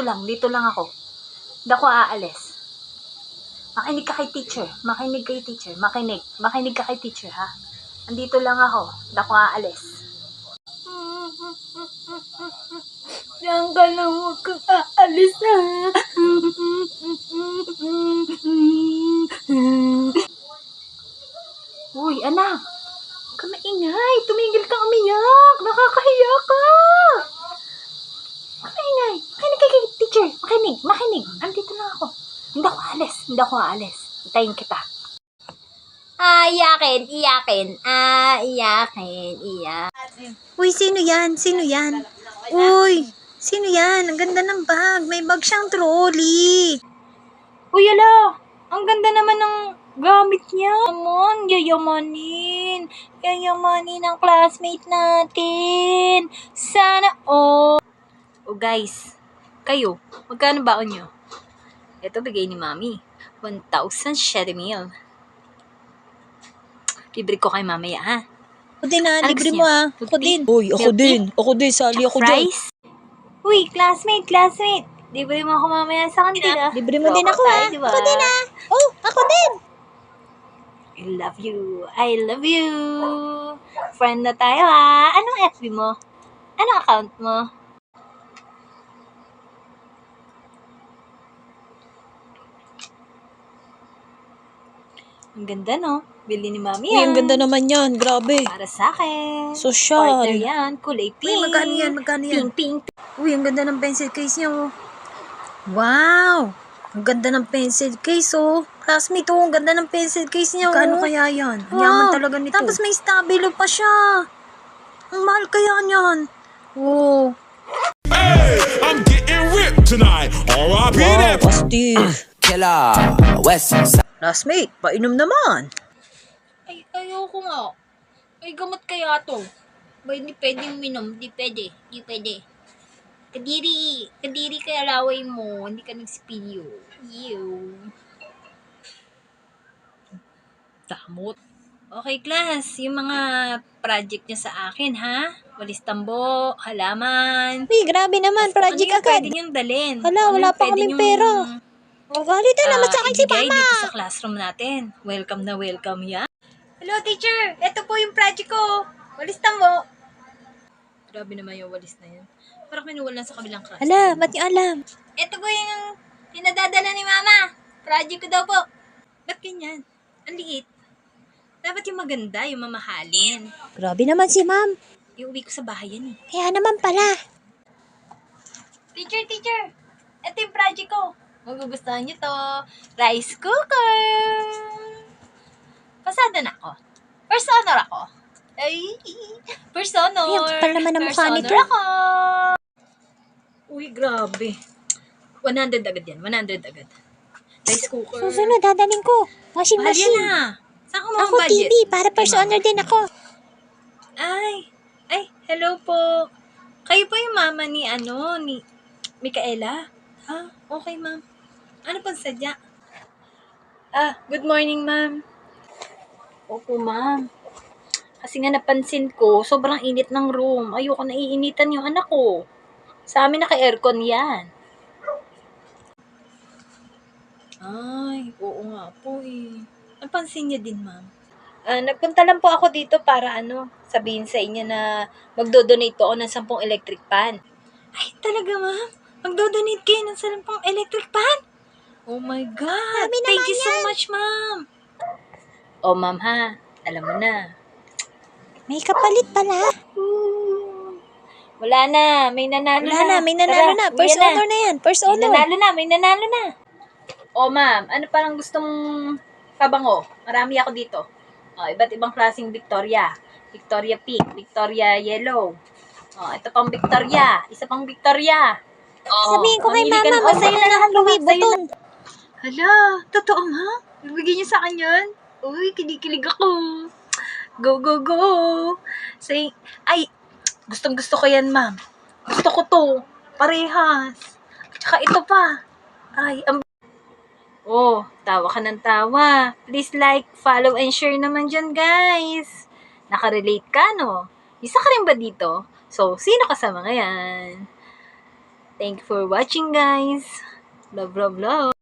dito lang ako. Hindi ako aalis. Makinig ka kay teacher, makinig ka kay teacher, ha? Andito lang ako, hindi ako aalis. Diyan ka lang, huwag kang aalis, ha? Uy, anak, huwag ka maingay, tumigil kang umiyak, nakakahiya ka. Makinig kay teacher, makinig, andito lang ako. Hindi ako aalis. Hintayin kita. Iyakin. Uy, sino yan? Uy, sino yan? Ang ganda ng bag. May bag siyang trolley. Uy, ala. Ang ganda naman ng gamit niya. Naman, yayamanin ang classmate natin. Sana all. Oh, guys. Kayo, magkano baon nyo? Ito, bigay ni Mami. 1,000 mil. Libre ko kay mamaya, ha? Ako din, Ano libre gusto mo, niya? Ako din. Uy, ako din. Sali ako dyan. Fries? Uy, classmate. Libre mo ako mamaya sa kanila. Libre mo din ako, ha? Diba? Ako din, ha? Oh, ako din. I love you. Friend na tayo, ha? Anong FB mo? Anong account mo? Ang ganda, no? Bili ni Mami Uy, yan. ang ganda naman yan. Grabe. Para sa akin. Social. Partner yan. Kulay pink. Uy, magkano yan? Pink. Uy, ang ganda ng pencil case niya, oh. Wow! Ang ganda ng pencil case, oh. Classmate, oh, ang ganda ng pencil case niya, oh. Magkano kaya yan? Wow. Yaman talaga nito. Tapos may stabilo pa siya. Ang mahal kaya niyan. Oh. Hey, I'm getting ripped tonight. R.I.P. that. Pastig. Killer West Side. Classmate, painom naman. Ay, ayoko nga. Ay, gamot kaya to. Ba, hindi pwedeng minom. Hindi pwede. Kadiri kaya laway mo. Hindi ka nagspilyo. Ew. Damot. Okay, class. Yung mga project niya sa akin, ha? Walis tambo, halaman. Uy, grabe naman. Project Ano yung agad. pwede niyong dalhin? Hala, wala pa pwede kaming niyong, pera. Galit na naman sa akin si ibigay Mama. dito sa classroom natin. Welcome yan. Hello, teacher. Ito po yung project ko. Walis tambo. Grabe naman yung walis na yan. Parang minuwala sa kabilang class. Hala, ba't niyo alam? Ito po yung pinadadala ni Mama. Project ko daw po. Ba't ganyan? Ang liit. Dapat yung maganda, yung mamahalin. Grabe naman si Ma'am. Iuwi ko sa bahay yan eh. Kaya naman pala. Teacher. Ito yung project ko. Magugustuhan niyo to. Rice cooker. Pasada na ako. First honor ako. Ay, first honor. Ay, ang kapal naman ng mukha First nito. honor ako. Uy, grabe. 100 agad yan. 100 agad. Rice cooker. Susunod, dadaling ko. Washing Mahal machine. yan ah. Saan ka mo Ako budget? TV, para first honor din ako. Ay, hello po. Kayo po yung mama ni Micaela? Ah, okay ma'am. Ano pang sadya? Good morning ma'am. Opo ma'am. Kasi nga napansin ko, sobrang init ng room. Ayoko naiinitan yung anak ko. Sa amin naka-aircon yan. Ay, oo nga po eh. Napansin niya din ma'am. Nagpunta lang po ako dito para sabihin sa inyo na magdo-donate po ako ng 10 electric pan. Ay, talaga ma'am? Magdo-donate kayo ng 10 electric pan? Oh my God! Sabi Thank naman you so much, ma'am! Oh, ma'am ha, alam mo na. May kapalit pala. Wala na, may nanalo Wala na, may nanalo na. First honor na yan. First honor. May nanalo na. Oh, ma'am, ano parang gusto mong pabango? Marami ako dito. Oh, iba't ibang klaseng Victoria. Victoria Pink, Victoria Yellow. Oh, ito pang Victoria. Isa pang Victoria. Oh, Sabihin ko kay mamili ka Mama, masaya na lang Louis Vuitton. Hala, totoo ma? Bibigyan niyo sa akin yan? Uy, kinikilig ako. Go, go, go. Ay, gustong-gusto ko yan, ma'am. Gusto ko to. Parehas. Tsaka ito pa. Ay, Oh, tawa ka ng tawa. Please like, follow, and share naman dyan, guys. Nakarelate ka, no? Isa ka rin ba dito? So, sino ka sa mga yan? Thank you for watching, guys. Love, love, love.